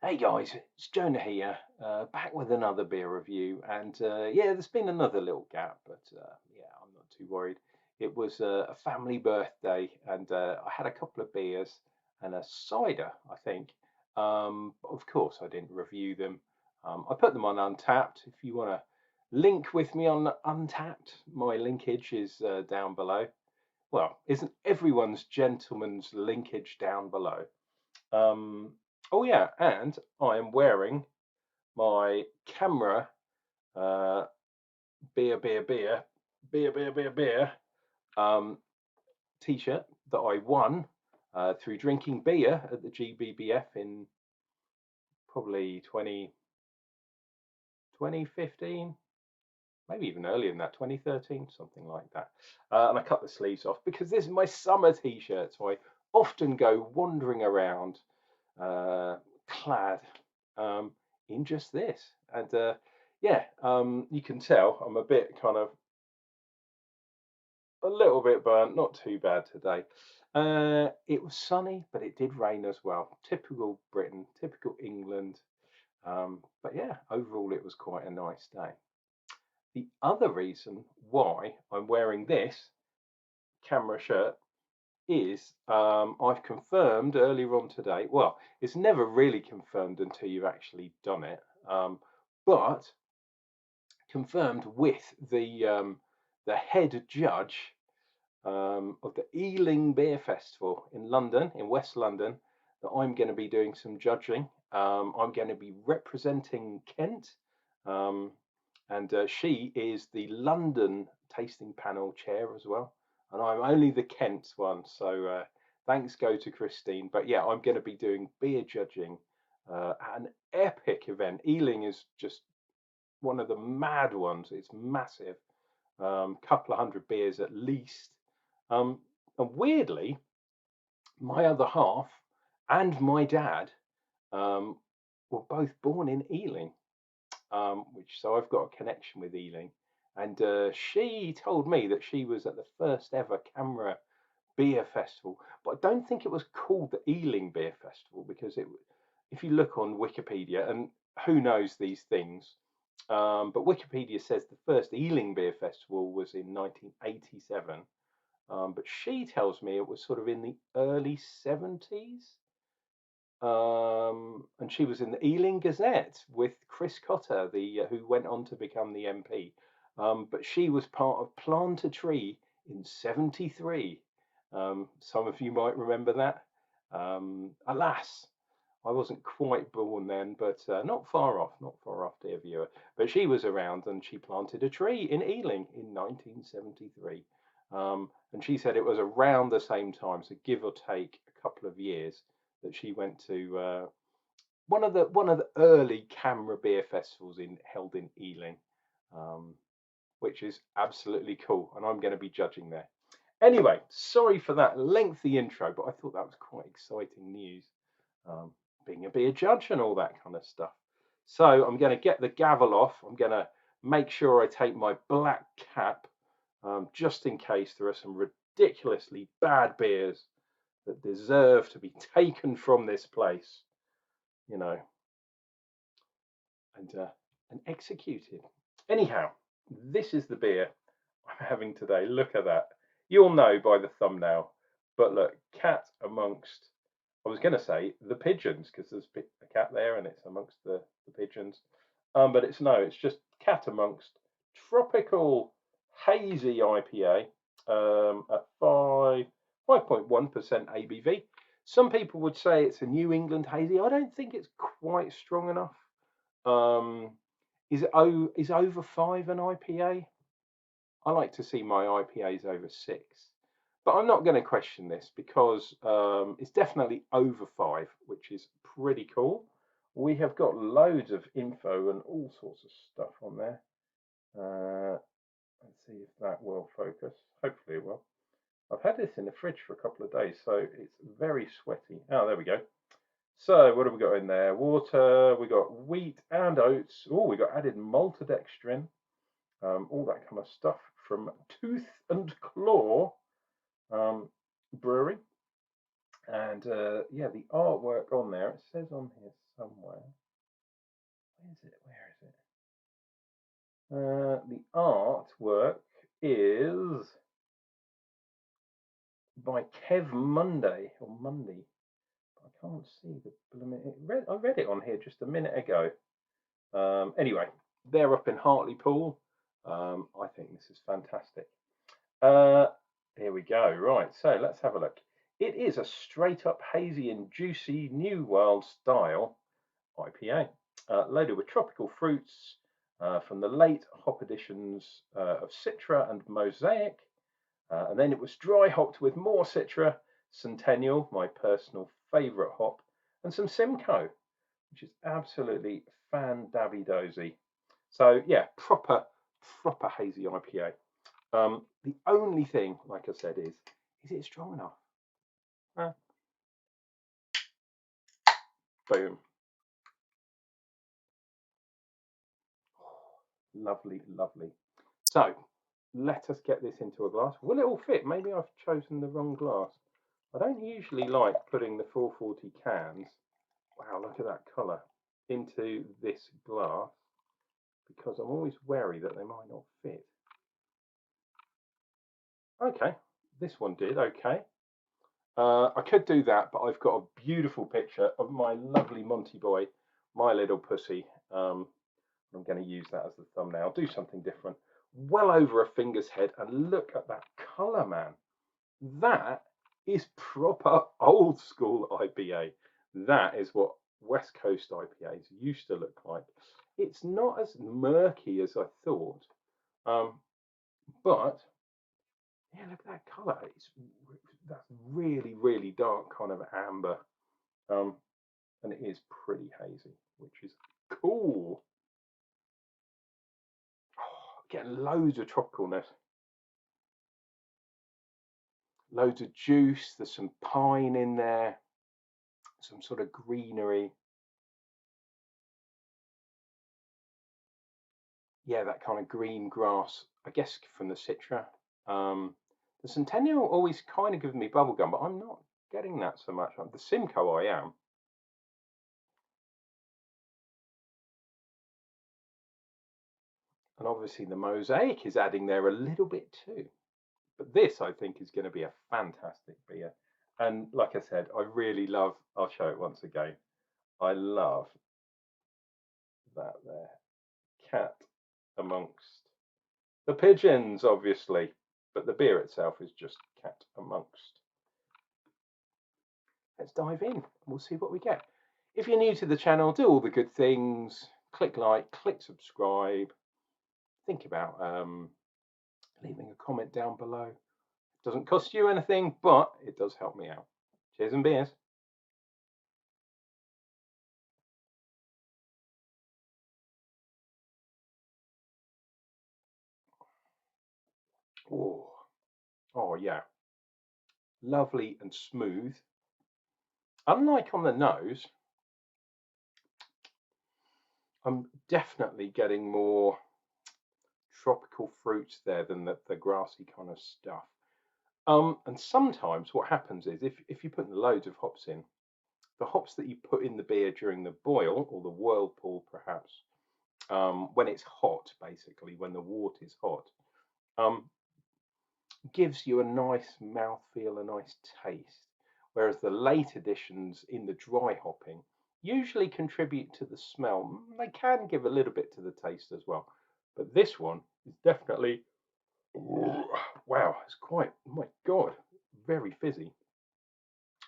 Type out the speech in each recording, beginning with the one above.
Hey guys, it's Jonah here, back with another beer review. And yeah, there's been another little gap, but yeah, I'm not too worried. It was a family birthday, and I had a couple of beers and a cider, I think. But of course, I didn't review them. I put them on Untapped. If you want to link with me on Untapped, my linkage is down below. Well, isn't everyone's gentleman's linkage down below? Um, oh yeah, and I am wearing my camera uh, beer, beer, beer, beer, beer, beer, beer um, t-shirt that I won through drinking beer at the GBBF in probably 2015, maybe even earlier than that, 2013, something like that. And I cut the sleeves off because this is my summer t-shirt, so I often go wandering around uh, clad um, in just this. And yeah, you can tell I'm a bit kind of a little bit burnt, not too bad today. It was sunny, but it did rain as well. Typical Britain, typical England. But yeah, overall, it was quite a nice day. The other reason why I'm wearing this camera shirt is I've confirmed earlier on today. Well, it's never really confirmed until you've actually done it, but confirmed with the head judge of the Ealing Beer Festival in London, in West London, that I'm going to be doing some judging. I'm going to be representing Kent, um, and she is the London tasting panel chair as well, and I'm only the Kent one. So thanks go to Christine. But yeah, I'm going to be doing beer judging at an epic event. Ealing is just one of the mad ones. It's massive, couple of hundred beers at least. Um, and weirdly, my other half and my dad um, were both born in Ealing, which so I've got a connection with Ealing. And she told me that she was at the first ever Camera Beer Festival, but I don't think it was called the Ealing Beer Festival because if you look on Wikipedia, and who knows these things, but Wikipedia says the first Ealing Beer Festival was in 1987. But she tells me it was sort of in the early 70s. And she was in the Ealing Gazette with Chris Cotter, the who went on to become the MP. But she was part of Plant a Tree in '73. Some of you might remember that. Alas, I wasn't quite born then, but not far off, not far off, dear viewer. But she was around and she planted a tree in Ealing in 1973. And she said it was around the same time, so give or take a couple of years, that she went to one of the early Camera beer festivals held in Ealing, um, which is absolutely cool. And I'm going to be judging there. Anyway, sorry for that lengthy intro, but I thought that was quite exciting news. Um, being a beer judge and all that kind of stuff. So I'm going to get the gavel off. I'm going to make sure I take my black cap just in case there are some ridiculously bad beers that deserve to be taken from this place, you know, and executed. Anyhow, this is the beer I'm having today. Look at that. You'll know by the thumbnail. But look, cat amongst, I was going to say the pigeons, because there's a cat there and it's amongst the pigeons. But it's just cat amongst tropical hazy IPA at 5.1% ABV. Some people would say it's a New England hazy. I don't think it's quite strong enough. Um, is over 5 an IPA? I like to see my IPAs over 6. But I'm not going to question this because it's definitely over 5, which is pretty cool. We have got loads of info and all sorts of stuff on there. Let's see if that will focus. Hopefully it will. I've had this in the fridge for a couple of days, so it's very sweaty. Oh, there we go. So what have we got in there? Water, we got wheat and oats. Oh, we got added maltodextrin, all that kind of stuff from Tooth and Claw Brewing. And And yeah, the artwork on there, it says on here somewhere. Where is it? The artwork is by Kev Monday or Monday. I can't see the I read it on here just a minute ago. Anyway, they're up in Hartlepool. I think this is fantastic. Here we go. Right, so let's have a look. It is a straight up hazy and juicy New World style IPA, loaded with tropical fruits from the late hop additions of Citra and Mosaic. And then it was dry hopped with more Citra, Centennial, my personal favourite hop, and some Simcoe, which is absolutely fan-dabby-dozy. So yeah, proper hazy IPA. The only thing, like I said, is it strong enough? Boom. Lovely, lovely. So let us get this into a glass. Will it all fit? Maybe I've chosen the wrong glass. I don't usually like putting the 440 cans, wow, look at that colour, into this glass because I'm always wary that they might not fit. Okay, this one did, okay. I could do that, but I've got a beautiful picture of my lovely Monty boy, my little pussy. I'm going to use that as the thumbnail. I'll do something different. Well over a finger's head, and look at that colour, man. That is proper old school IPA. That is what West Coast IPAs used to look like. It's not as murky as I thought, but yeah, look at that colour. That's really, really dark kind of amber, and it is pretty hazy, which is cool. Oh, getting loads of tropicalness. Loads of juice, there's some pine in there, some sort of greenery. Yeah, that kind of green grass, I guess from the Citra. The Centennial always kind of gives me bubblegum, but I'm not getting that so much. The Simcoe I am. And obviously the Mosaic is adding there a little bit too. But this, I think, is going to be a fantastic beer. And like I said, I really love, I'll show it once again. I love that there. Cat amongst the pigeons, obviously. But the beer itself is just cat amongst. Let's dive in and we'll see what we get. If you're new to the channel, do all the good things. Click like, click subscribe. Think about leaving a comment down below. It doesn't cost you anything, but it does help me out. Cheers and beers. Oh yeah, lovely and smooth. Unlike on the nose, I'm definitely getting more tropical fruits there than the grassy kind of stuff. And sometimes what happens is if you put loads of hops in, the hops that you put in the beer during the boil or the whirlpool, perhaps, when it's hot, basically, when the water is hot, gives you a nice mouthfeel, a nice taste. Whereas the late additions in the dry hopping usually contribute to the smell. They can give a little bit to the taste as well. But this one is definitely, wow, it's quite, oh my God, very fizzy.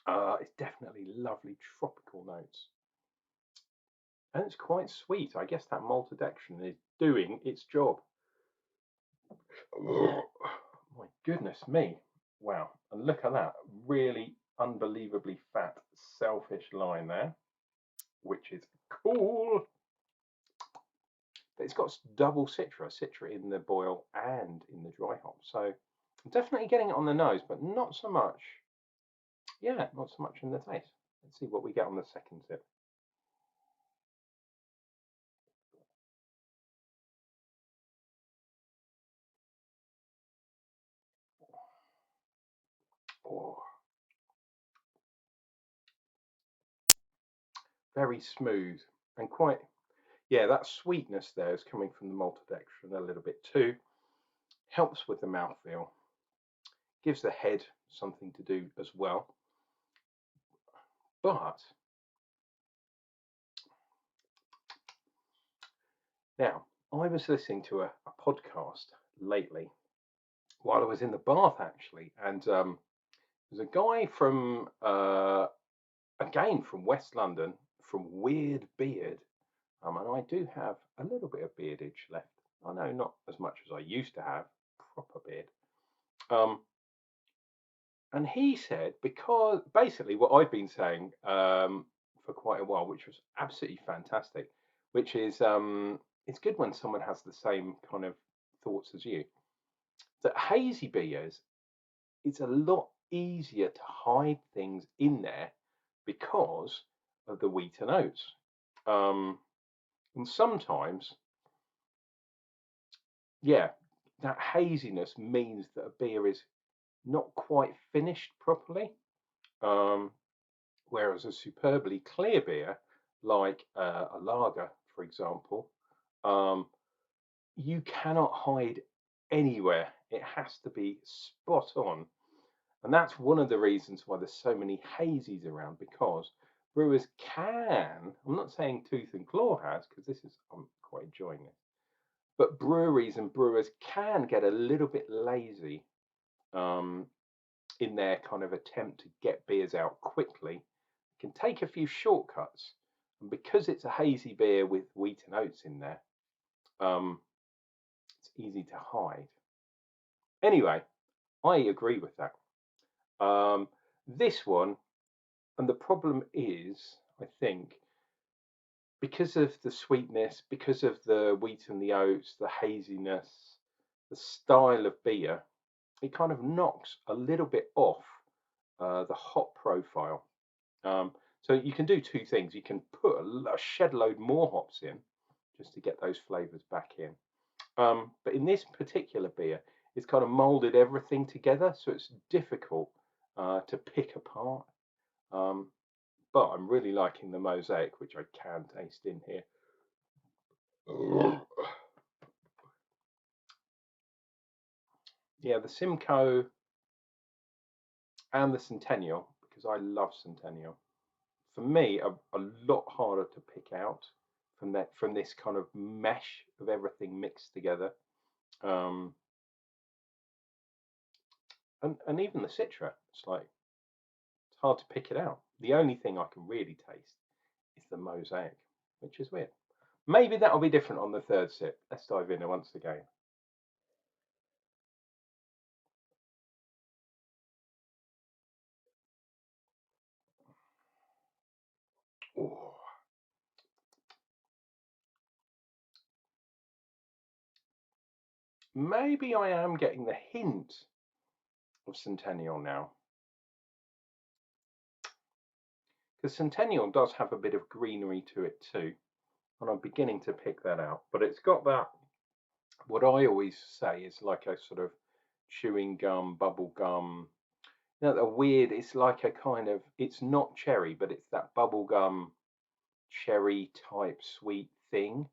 It's definitely lovely tropical notes. And it's quite sweet. I guess that malted action is doing its job. My goodness me. Wow. And look at that. Really unbelievably fat, selfish line there, which is cool. But it's got double Citra in the boil and in the dry hop. So I'm definitely getting it on the nose, but not so much. Yeah, not so much in the taste. Let's see what we get on the second sip. Oh, very smooth and quite, yeah, that sweetness there is coming from the maltodextrin a little bit too. Helps with the mouthfeel, gives the head something to do as well. But now, I was listening to a podcast lately while I was in the bath actually, and there's a guy from again from West London, from Weird Beard, and I do have a little bit of beardage left. I know not as much as I used to have, proper beard. And he said, because basically what I've been saying for quite a while, which was absolutely fantastic, which is it's good when someone has the same kind of thoughts as you. That hazy beers, it's a lot easier to hide things in there because of the wheat and oats. And sometimes, yeah, that haziness means that a beer is not quite finished properly. Um, Whereas a superbly clear beer, like a lager, for example, um, you cannot hide anywhere. It has to be spot on. And that's one of the reasons why there's so many hazies around, because brewers can, I'm not saying Tooth and Claw has, because I'm quite enjoying it, but breweries and brewers can get a little bit lazy um, in their kind of attempt to get beers out quickly. Can take a few shortcuts, and because it's a hazy beer with wheat and oats in there, it's easy to hide. Anyway, I agree with that. This one, and the problem is, I think, because of the sweetness, because of the wheat and the oats, the haziness, the style of beer, it kind of knocks a little bit off the hop profile. So you can do two things. You can put a shed load more hops in just to get those flavors back in. But in this particular beer, it's kind of molded everything together, so it's difficult to pick apart. Um, but I'm really liking the mosaic, which I can taste in here. Yeah, the Simcoe and the Centennial, because I love Centennial. For me, a lot harder to pick out from this kind of mesh of everything mixed together. Um, and even the Citra, it's like it's hard to pick it out. The only thing I can really taste is the mosaic, which is weird. Maybe that'll be different on the third sip. Let's dive in once again. Ooh. Maybe I am getting the hint of Centennial now, because Centennial does have a bit of greenery to it too, and I'm beginning to pick that out. But it's got that, what I always say is like a sort of chewing gum, bubble gum. You know, the weird, it's like a kind of, it's not cherry, but it's that bubble gum cherry type sweet thing.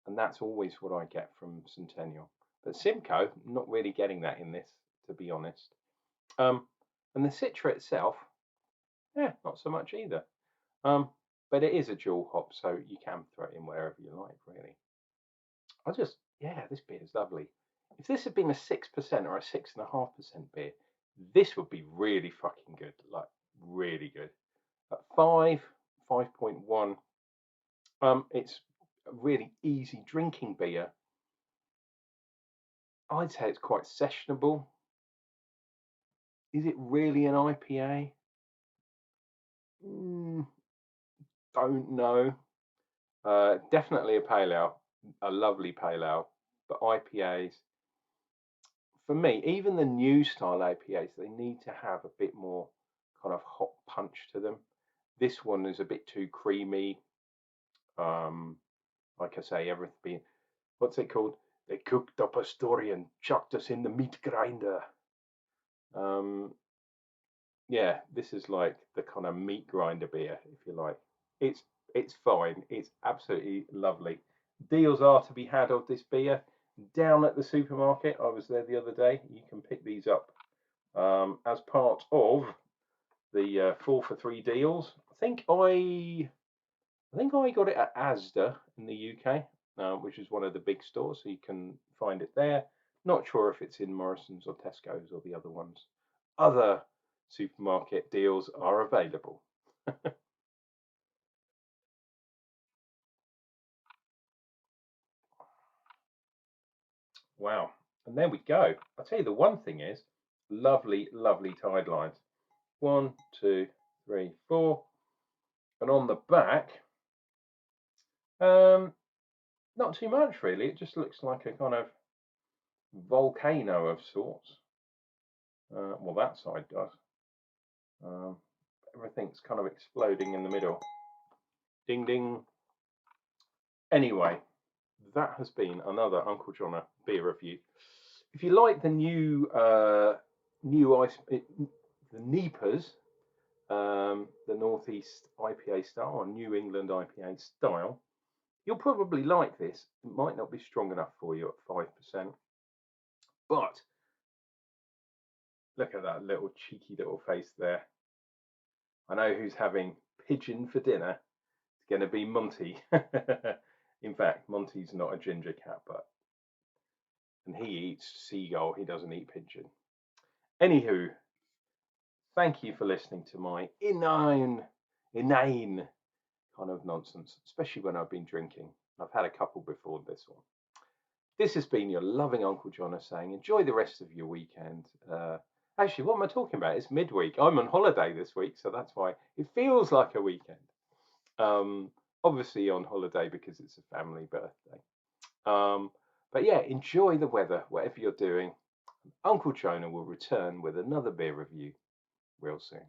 And that's always what I get from Centennial. But Simcoe, not really getting that in this, to be honest. Um, and the Citra itself, yeah, not so much either. But it is a dual hop, so you can throw it in wherever you like, really. Yeah, this beer is lovely. If this had been a 6% or a 6.5% beer, this would be really fucking good, like really good. At 5.1, it's a really easy drinking beer. I'd say it's quite sessionable. Is it really an IPA? Don't know. Definitely a pale ale, a lovely pale ale. But IPAs, for me, even the new style IPAs, they need to have a bit more kind of hot punch to them. This one is a bit too creamy. Um, like I say, everything. What's it called? They cooked up a story and chucked us in the meat grinder. Um, yeah, this is like the kind of meat grinder beer, if you like. It's It's fine. It's absolutely lovely. Deals are to be had of this beer down at the supermarket. I was there the other day. You can pick these up as part of the 4 for 3 deals. I think I got it at Asda in the UK, which is one of the big stores, so you can find it there. Not sure if it's in Morrison's or Tesco's or the other ones. Other supermarket deals are available. Wow. And there we go. I'll tell you the one thing is lovely, lovely tide lines. 1, 2, 3, 4. And on the back, um, not too much really. It just looks like a kind of volcano of sorts. Well, that side does. Um, everything's kind of exploding in the middle. Ding ding. Anyway, that has been another Unclejona beer review. If you like the new ice, the NEIPAs, the Northeast IPA style or New England IPA style, you'll probably like this. It might not be strong enough for you at 5%, but look at that little cheeky little face there. I know who's having pigeon for dinner. It's going to be Monty. In fact, Monty's not a ginger cat, and he eats seagull. He doesn't eat pigeon. Anywho, thank you for listening to my inane kind of nonsense, especially when I've been drinking. I've had a couple before this one. This has been your loving Unclejona saying, enjoy the rest of your weekend. Actually, what am I talking about? It's midweek. I'm on holiday this week, so that's why it feels like a weekend. Obviously on holiday because it's a family birthday. But yeah, enjoy the weather, whatever you're doing. Unclejona will return with another beer review real soon.